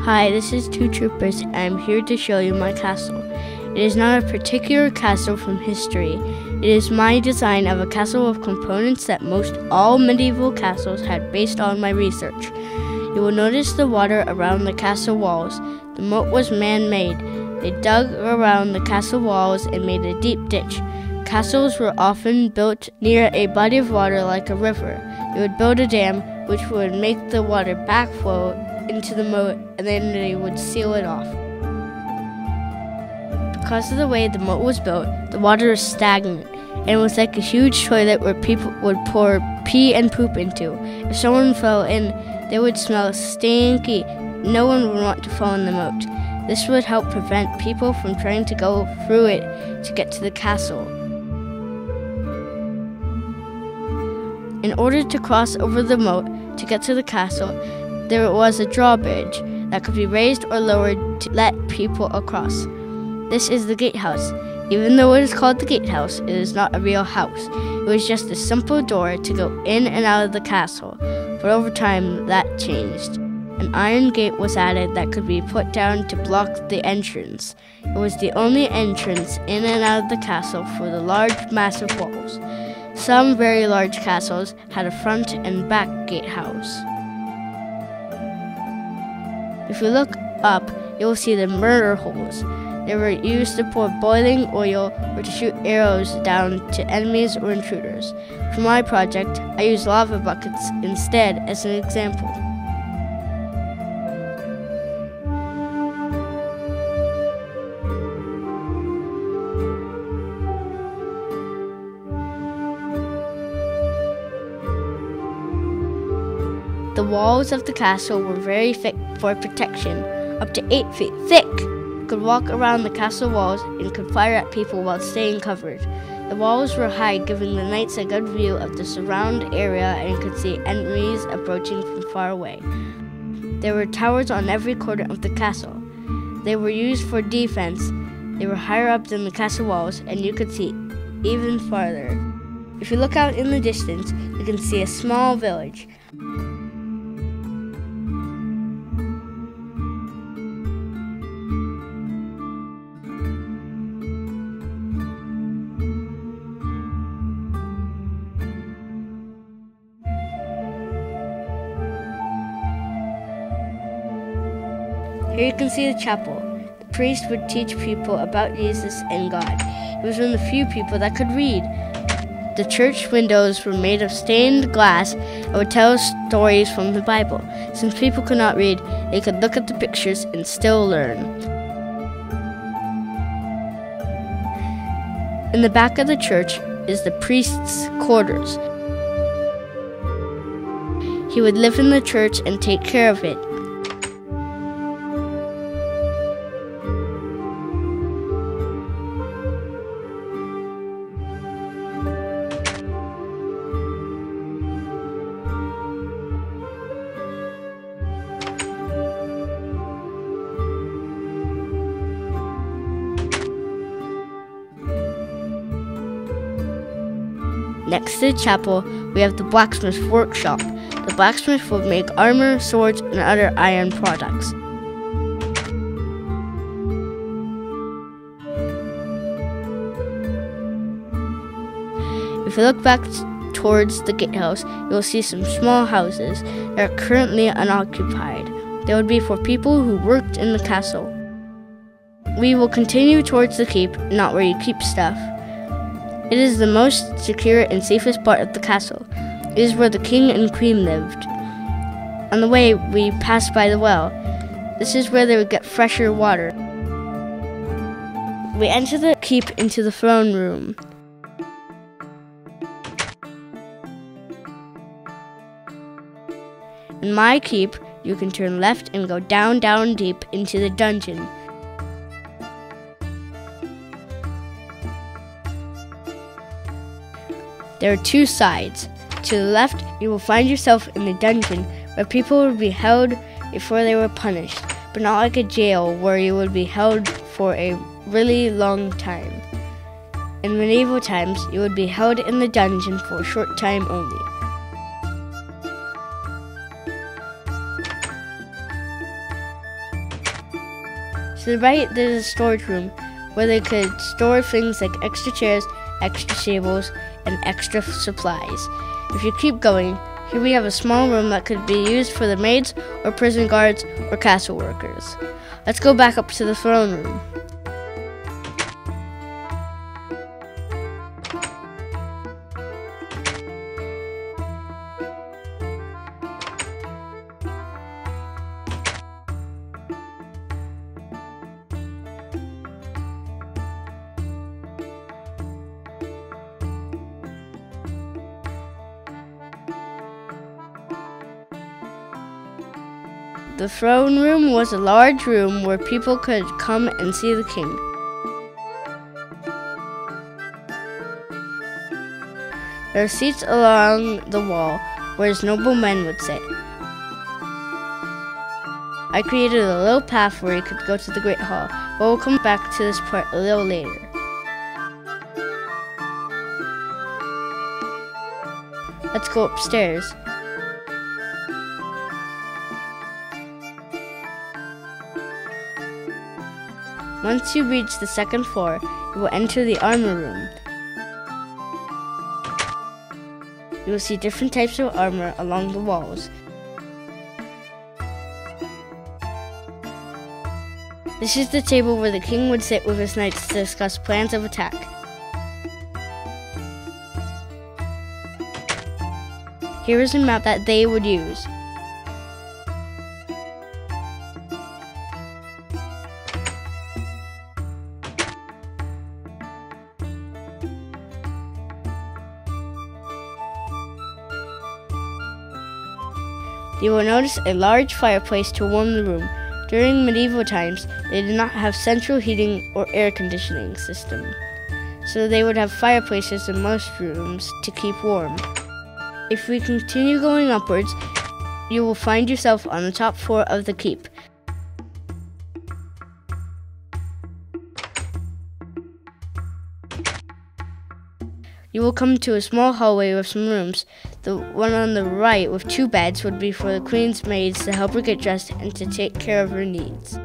Hi, this is TwoTroopers, and I'm here to show you my castle. It is not a particular castle from history. It is my design of a castle of components that most all medieval castles had based on my research. You will notice the water around the castle walls. The moat was man-made. They dug around the castle walls and made a deep ditch. Castles were often built near a body of water like a river. They would build a dam which would make the water backflow into the moat, and then they would seal it off. Because of the way the moat was built, the water was stagnant, and it was like a huge toilet where people would pour pee and poop into. If someone fell in, they would smell stinky. No one would want to fall in the moat. This would help prevent people from trying to go through it to get to the castle. In order to cross over the moat to get to the castle, there was a drawbridge that could be raised or lowered to let people across. This is the gatehouse. Even though it is called the gatehouse, it is not a real house. It was just a simple door to go in and out of the castle. But over time, that changed. An iron gate was added that could be put down to block the entrance. It was the only entrance in and out of the castle for the large, massive walls. Some very large castles had a front and back gatehouse. If you look up, you will see the murder holes. They were used to pour boiling oil or to shoot arrows down to enemies or intruders. For my project, I used lava buckets instead as an example. The walls of the castle were very thick for protection, up to 8 feet thick. You could walk around the castle walls and could fire at people while staying covered. The walls were high, giving the knights a good view of the surround area and could see enemies approaching from far away. There were towers on every corner of the castle. They were used for defense. They were higher up than the castle walls, and you could see even farther. If you look out in the distance, you can see a small village. Here you can see the chapel. The priest would teach people about Jesus and God. He was one of the few people that could read. The church windows were made of stained glass and would tell stories from the Bible. Since people could not read, they could look at the pictures and still learn. In the back of the church is the priest's quarters. He would live in the church and take care of it. Next to the chapel, we have the blacksmith's workshop. The blacksmith would make armor, swords, and other iron products. If you look back towards the gatehouse, you will see some small houses that are currently unoccupied. They would be for people who worked in the castle. We will continue towards the keep, not where you keep stuff. It is the most secure and safest part of the castle. It is where the king and queen lived. On the way, we passed by the well. This is where they would get fresher water. We enter the keep into the throne room. In my keep, you can turn left and go down deep into the dungeon. There are two sides. To the left, you will find yourself in the dungeon where people would be held before they were punished, but not like a jail where you would be held for a really long time. In medieval times, you would be held in the dungeon for a short time only. To the right, there's a storage room where they could store things like extra chairs, extra tables, and extra supplies. If you keep going, here we have a small room that could be used for the maids or prison guards or castle workers. Let's go back up to the throne room. The throne room was a large room where people could come and see the king. There are seats along the wall where his noblemen would sit. I created a little path where he could go to the Great Hall, but we'll come back to this part a little later. Let's go upstairs. Once you reach the second floor, you will enter the armor room. You will see different types of armor along the walls. This is the table where the king would sit with his knights to discuss plans of attack. Here is a map that they would use. You will notice a large fireplace to warm the room. During medieval times, they did not have central heating or air conditioning system, so they would have fireplaces in most rooms to keep warm. If we continue going upwards, you will find yourself on the top floor of the keep. You will come to a small hallway with some rooms. The one on the right with 2 beds would be for the queen's maids to help her get dressed and to take care of her needs.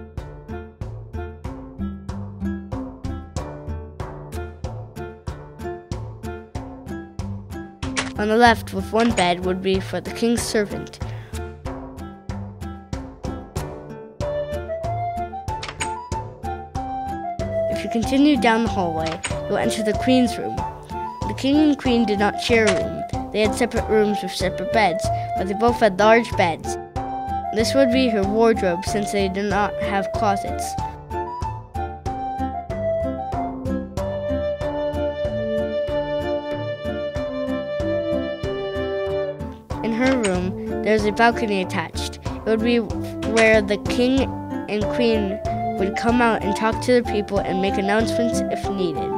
On the left with 1 bed would be for the king's servant. If you continue down the hallway, you will enter the queen's room. The king and queen did not share a room. They had separate rooms with separate beds, but they both had large beds. This would be her wardrobe since they did not have closets. In her room, there is a balcony attached. It would be where the king and queen would come out and talk to the people and make announcements if needed.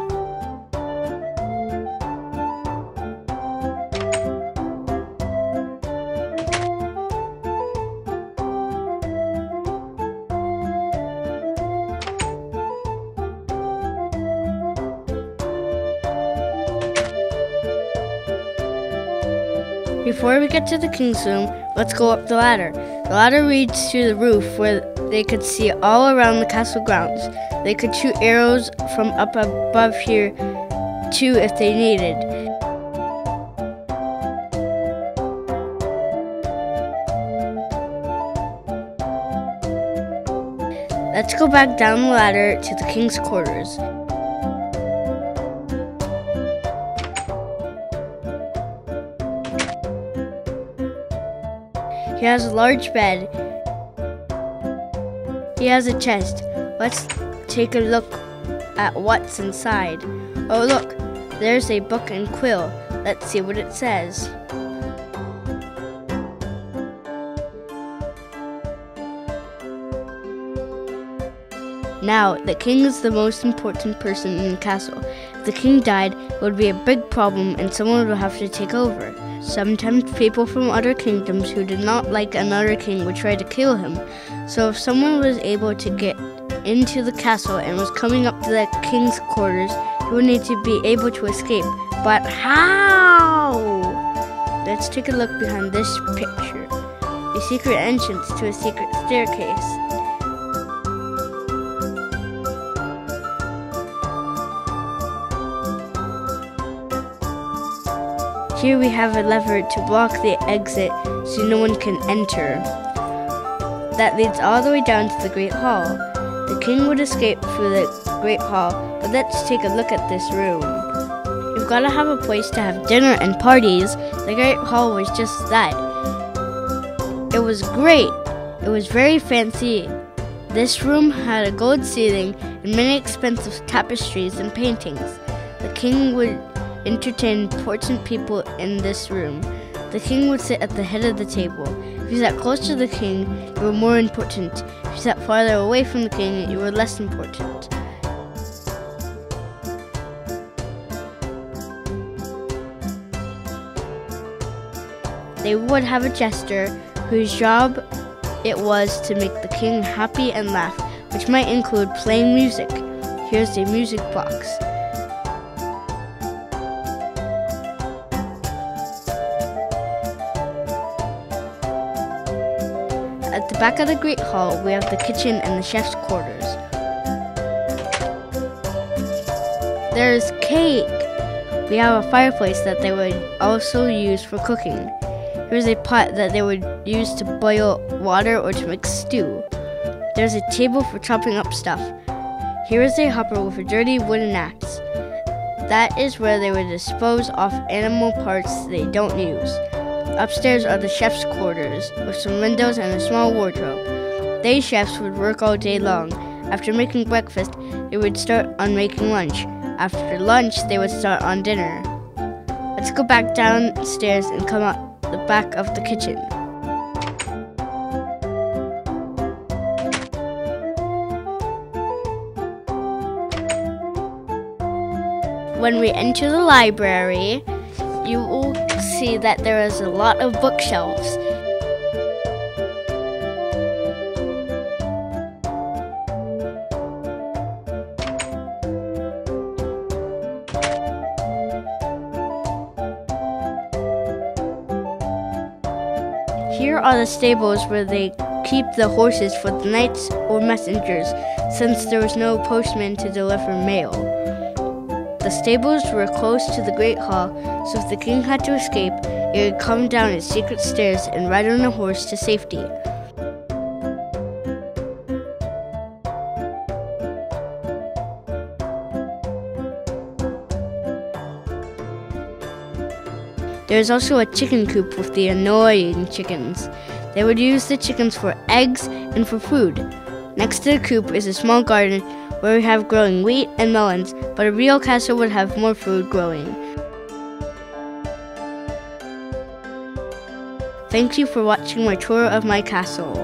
Before we get to the king's room, let's go up the ladder. The ladder leads to the roof where they could see all around the castle grounds. They could shoot arrows from up above here too if they needed. Let's go back down the ladder to the king's quarters. He has a large bed. He has a chest. Let's take a look at what's inside. Oh look, there's a book and quill. Let's see what it says. Now, the king is the most important person in the castle. If the king died, it would be a big problem and someone would have to take over. Sometimes people from other kingdoms who did not like another king would try to kill him. So if someone was able to get into the castle and was coming up to the king's quarters, he would need to be able to escape. But how? Let's take a look behind this picture. A secret entrance to a secret staircase. Here we have a lever to block the exit so no one can enter. That leads all the way down to the Great Hall. The king would escape through the Great Hall, but let's take a look at this room. You've got to have a place to have dinner and parties. The Great Hall was just that. It was great. It was very fancy. This room had a gold ceiling and many expensive tapestries and paintings. The king would entertain important people in this room. The king would sit at the head of the table. If you sat close to the king, you were more important. If you sat farther away from the king, you were less important. They would have a jester whose job it was to make the king happy and laugh, which might include playing music. Here's a music box. At the back of the Great Hall, we have the kitchen and the chef's quarters. There's cake! We have a fireplace that they would also use for cooking. Here's a pot that they would use to boil water or to make stew. There's a table for chopping up stuff. Here is a hopper with a dirty wooden axe. That is where they would dispose off animal parts they don't use. Upstairs are the chef's quarters, with some windows and a small wardrobe. They chefs would work all day long. After making breakfast, they would start on making lunch. After lunch, they would start on dinner. Let's go back downstairs and come out the back of the kitchen. When we enter the library, you will see that there is a lot of bookshelves. Here are the stables where they keep the horses for the knights or messengers, since there was no postman to deliver mail. The stables were close to the Great Hall, so if the king had to escape, he would come down its secret stairs and ride on a horse to safety. There is also a chicken coop with the annoying chickens. They would use the chickens for eggs and for food. Next to the coop is a small garden where we have growing wheat and melons, but a real castle would have more food growing. Thank you for watching my tour of my castle.